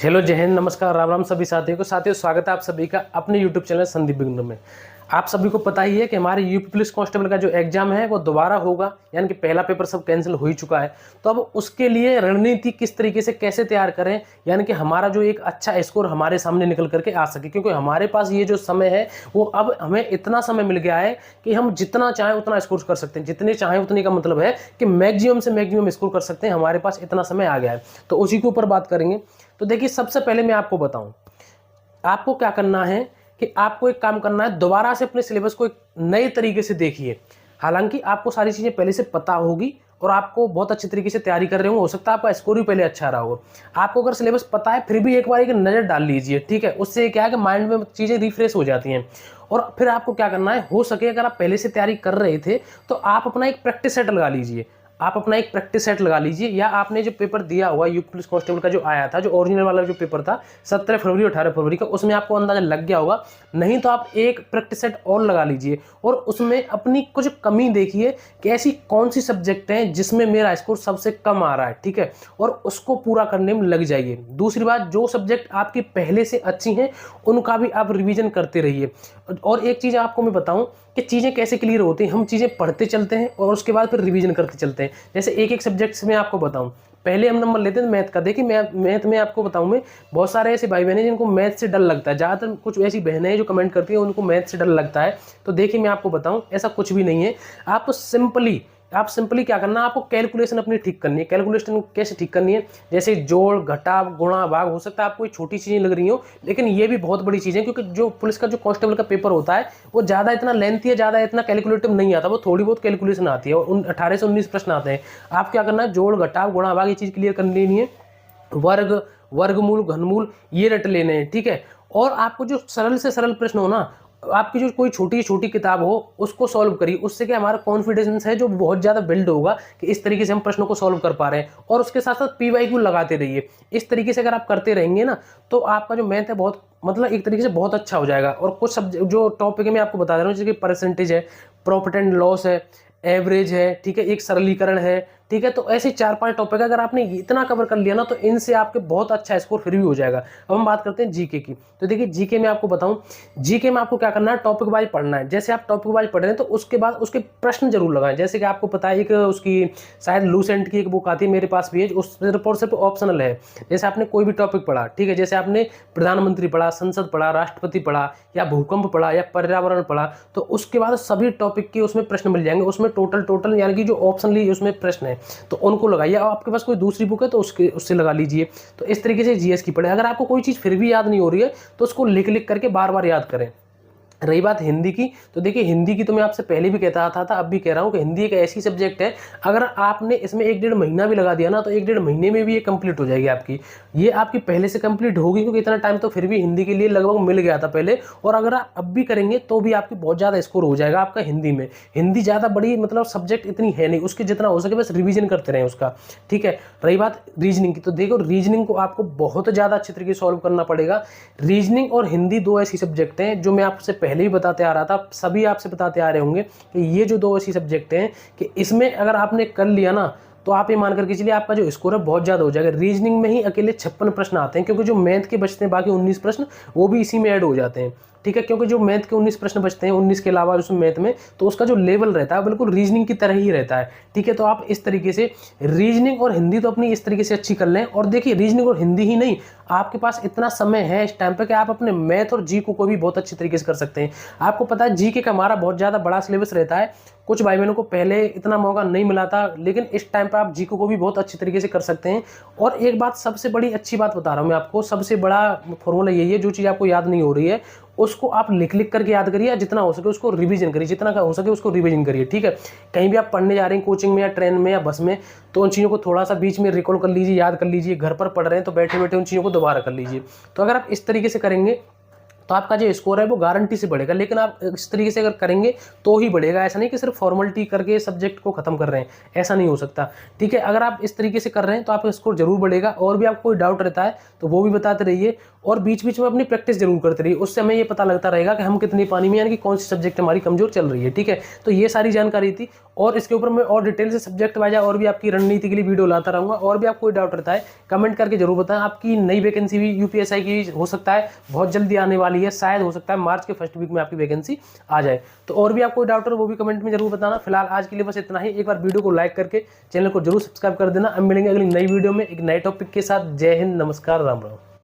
Hello, जय हिंद, नमस्कार, राम राम सभी साथियों को। स्वागत है आप सभी का अपने यूट्यूब चैनल संदीप बिंदु में। आप सभी को पता ही है कि हमारे यूपी पुलिस कांस्टेबल का जो एग्जाम है वो दोबारा होगा, यानी कि पहला पेपर सब कैंसिल हो ही चुका है। तो अब उसके लिए रणनीति किस तरीके से कैसे तैयार करें, यानी कि हमारा जो एक अच्छा स्कोर हमारे सामने निकल करके आ सके, क्योंकि हमारे पास ये जो समय है वो अब हमें इतना समय मिल गया है कि हम जितना चाहें उतना स्कोर कर सकते हैं। जितने चाहें उतने का मतलब है कि मैक्सिमम से मैक्सिमम स्कोर कर सकते हैं। हमारे पास इतना समय आ गया है, तो उसी के ऊपर बात करेंगे। तो देखिए, सबसे पहले मैं आपको बताऊं, आपको क्या करना है कि आपको एक काम करना है, दोबारा से अपने सिलेबस को एक नए तरीके से देखिए। हालांकि आपको सारी चीजें पहले से पता होगी और आपको बहुत अच्छी तरीके से तैयारी कर रहे हो सकता है आपका स्कोर भी पहले अच्छा रहा हो। आपको अगर सिलेबस पता है फिर भी एक बार एक नजर डाल लीजिए, ठीक है। उससे क्या है कि माइंड में चीजें रिफ्रेश हो जाती हैं। और फिर आपको क्या करना है, हो सके अगर आप पहले से तैयारी कर रहे थे तो आप अपना एक प्रैक्टिस सेट लगा लीजिए। आप अपना एक प्रैक्टिस सेट लगा लीजिए, या आपने जो पेपर दिया हुआ यूपी पुलिस कांस्टेबल का जो आया था, जो ओरिजिनल वाला जो पेपर था 17 फरवरी 18 फरवरी का, उसमें आपको अंदाजा लग गया होगा। नहीं तो आप एक प्रैक्टिस सेट और लगा लीजिए और उसमें अपनी कुछ कमी देखिए कि ऐसी कौन सी सब्जेक्ट हैं जिसमें मेरा स्कोर सबसे कम आ रहा है, ठीक है, और उसको पूरा करने में लग जाइए। दूसरी बात, जो सब्जेक्ट आपकी पहले से अच्छी हैं उनका भी आप रिवीजन करते रहिए। और एक चीज़ आपको मैं बताऊं कि चीज़ें कैसे क्लियर होती हैं, हम चीज़ें पढ़ते चलते हैं और उसके बाद फिर रिवीजन करते चलते हैं। जैसे एक एक सब्जेक्ट में आपको बताऊं, पहले हम नंबर लेते हैं मैथ का। देखिए, मैथ में आपको बताऊं मैं, बहुत सारे ऐसे भाई बहन हैं जिनको मैथ से डर लगता है। ज़्यादातर कुछ ऐसी बहनें हैं जो कमेंट करती हैं उनको मैथ से डर लगता है। तो देखिए, मैं आपको बताऊं, ऐसा कुछ भी नहीं है। आप सिंपली क्या करना है, आपको कैलकुलेशन अपनी ठीक करनी है। कैलकुलेशन कैसे ठीक करनी है, जैसे जोड़, घटा, गुणा, भाग। हो सकता है आपको छोटी चीज़ें लग रही हो, लेकिन ये भी बहुत बड़ी चीज़ है, क्योंकि जो पुलिस का जो कांस्टेबल का पेपर होता है वो ज़्यादा इतना लेंथी है, ज़्यादा इतना कैलकुलेटिव नहीं आता। वो थोड़ी बहुत कैलकुलेशन आती है और 18 से 19 प्रश्न आते हैं। आप क्या करना है, जोड़, घटाव, गुणा, भाग, ये चीज़ क्लियर कर लेनी है। वर्ग, वर्गमूल, घनमूल, ये रट लेने हैं, ठीक है। और आपको जो सरल से सरल प्रश्न हो ना, आपकी जो कोई छोटी छोटी किताब हो उसको सॉल्व करिए। उससे क्या हमारा कॉन्फिडेंस है जो बहुत ज़्यादा बिल्ड होगा कि इस तरीके से हम प्रश्नों को सॉल्व कर पा रहे हैं। और उसके साथ साथ PYQ लगाते रहिए। इस तरीके से अगर आप करते रहेंगे ना, तो आपका जो मैथ है बहुत, मतलब एक तरीके से बहुत अच्छा हो जाएगा। और कुछ सब्जेक्ट जो टॉपिक है मैं आपको बता दे रहा हूँ, जैसे कि परसेंटेज है, प्रॉफिट एंड लॉस है, एवरेज है, ठीक है, एक सरलीकरण है, ठीक है। तो ऐसे 4-5 टॉपिक अगर आपने इतना कवर कर लिया ना, तो इनसे आपके बहुत अच्छा स्कोर फिर भी हो जाएगा। अब हम बात करते हैं जीके की। तो देखिए, जीके में आपको बताऊं, जीके में आपको क्या करना है, टॉपिक वाइज पढ़ना है। जैसे आप टॉपिक वाइज पढ़ रहे हैं तो उसके बाद उसके प्रश्न जरूर लगाएं। जैसे कि आपको पता है, एक उसकी शायद लूसेंट की एक बुक आती है, मेरे पास भी है, उस सिर्फ और सिर्फ ऑप्शनल है। जैसे आपने कोई भी टॉपिक पढ़ा, ठीक है, जैसे आपने प्रधानमंत्री पढ़ा, संसद पढ़ा, राष्ट्रपति पढ़ा, या भूकंप पढ़ा, या पर्यावरण पढ़ा, तो उसके बाद सभी टॉपिक के उसमें प्रश्न मिल जाएंगे। उसमें टोटल यानी कि जो ऑप्शनली उसमें प्रश्न है तो उनको लगाइए। आपके पास कोई दूसरी बुक है तो उससे लगा लीजिए। तो इस तरीके से जीएस की पढ़े। अगर आपको कोई चीज़ फिर भी याद नहीं हो रही है तो उसको लिख लिख करके बार बार याद करें। रही बात हिंदी की, तो देखिए, हिंदी की तो मैं आपसे पहले भी कहता था अब भी कह रहा हूं कि हिंदी एक ऐसी सब्जेक्ट है, अगर आपने इसमें 1-1.5 महीना भी लगा दिया ना, तो 1-1.5 महीने में भी ये कंप्लीट हो जाएगी आपकी। ये आपकी पहले से कंप्लीट होगी, क्योंकि इतना टाइम तो फिर भी हिंदी के लिए लगभग मिल गया था पहले। और अगर आप अब भी करेंगे तो भी आपकी बहुत ज़्यादा स्कोर हो जाएगा आपका हिंदी में। हिंदी ज़्यादा बड़ी मतलब सब्जेक्ट इतनी है नहीं, उसके जितना हो सके बस रिविजन करते रहें उसका, ठीक है। रही बात रीजनिंग की, तो देखो, रीजनिंग को आपको बहुत ज़्यादा अच्छे तरीके से सॉल्व करना पड़ेगा। रीजनिंग और हिंदी दो ऐसी सब्जेक्ट हैं जो मैं आपसे पहले ही बताते आ रहा था, सभी आपसे बताते आ रहे होंगे कि ये जो दो ऐसी सब्जेक्ट हैं कि इसमें अगर आपने कर लिया ना, तो आप ये मान करके चलिए आपका जो स्कोर है बहुत ज़्यादा हो जाएगा। रीजनिंग में ही अकेले 56 प्रश्न आते हैं, क्योंकि जो मैथ के बचते हैं बाकी 19 प्रश्न, वो भी इसी में ऐड हो जाते हैं, ठीक है। क्योंकि जो मैथ के 19 प्रश्न बचते हैं, 19 के अलावा उसमें मैथ में, तो उसका जो लेवल रहता है बिल्कुल रीजनिंग की तरह ही रहता है, ठीक है। तो आप इस तरीके से रीजनिंग और हिंदी तो अपनी इस तरीके से अच्छी कर लें। और देखिए, रीजनिंग और हिंदी ही नहीं, आपके पास इतना समय है इस टाइम पे कि आप अपने मैथ और जीके को भी बहुत अच्छे तरीके से कर सकते हैं। आपको पता है जीके का हमारा बहुत ज़्यादा बड़ा सिलेबस रहता है। कुछ भाई बहनों को पहले इतना मौका नहीं मिला था, लेकिन इस टाइम पर आप जीके को भी बहुत अच्छी तरीके से कर सकते हैं। और एक बात, सबसे बड़ी अच्छी बात बता रहा हूँ मैं आपको, सबसे बड़ा फॉर्मूला यही है, जो चीज़ आपको याद नहीं हो रही है उसको आप लिख लिख करके याद करिए, जितना हो सके उसको रिवीजन करिए, जितना हो सके उसको रिवीजन करिए, ठीक है। कहीं भी आप पढ़ने जा रहे हैं, कोचिंग में या ट्रेन में या बस में, तो उन चीज़ों को थोड़ा सा बीच में रिकॉल कर लीजिए, याद कर लीजिए। घर पर पढ़ रहे हैं तो बैठे बैठे उन चीज़ों को दोबारा कर लीजिए। तो अगर आप इस तरीके से करेंगे तो आपका जो स्कोर है वो गारंटी से बढ़ेगा। लेकिन आप इस तरीके से अगर करेंगे तो ही बढ़ेगा, ऐसा नहीं कि सिर्फ फॉर्मेलिटी करके सब्जेक्ट को खत्म कर रहे हैं, ऐसा नहीं हो सकता। ठीक है, अगर आप इस तरीके से कर रहे हैं तो आपका स्कोर जरूर बढ़ेगा। और भी आपको कोई डाउट रहता है तो वो भी बताते रहिए, और बीच बीच में अपनी प्रैक्टिस जरूर करते रहिए, उससे हमें ये पता लगता रहेगा कि हम कितनी पानी में, यानी कि कौन सी सब्जेक्ट हमारी कमजोर चल रही है। ठीक है, तो ये सारी जानकारी थी, और इसके ऊपर मैं और डिटेल से सब्जेक्ट वाइज और भी आपकी रणनीति के लिए वीडियो लाता रहूंगा। और भी आपको कोई डाउट रहता है कमेंट करके जरूर बताएं। आपकी नई वैकेंसी भी यूपीएसआई की हो सकता है बहुत जल्दी आने वाली है, शायद हो सकता है मार्च के फर्स्ट वीक में आपकी वैकेंसी आ जाए। तो और भी आपको कोई डाउट है वो भी कमेंट में जरूर बताना। फिलहाल आज के लिए बस इतना ही। एक बार वीडियो को लाइक करके चैनल को जरूर सब्सक्राइब कर देना। अब मिलेंगे अगली नई वीडियो में एक नए टॉपिक के साथ। जय हिंद, नमस्कार, राम राम।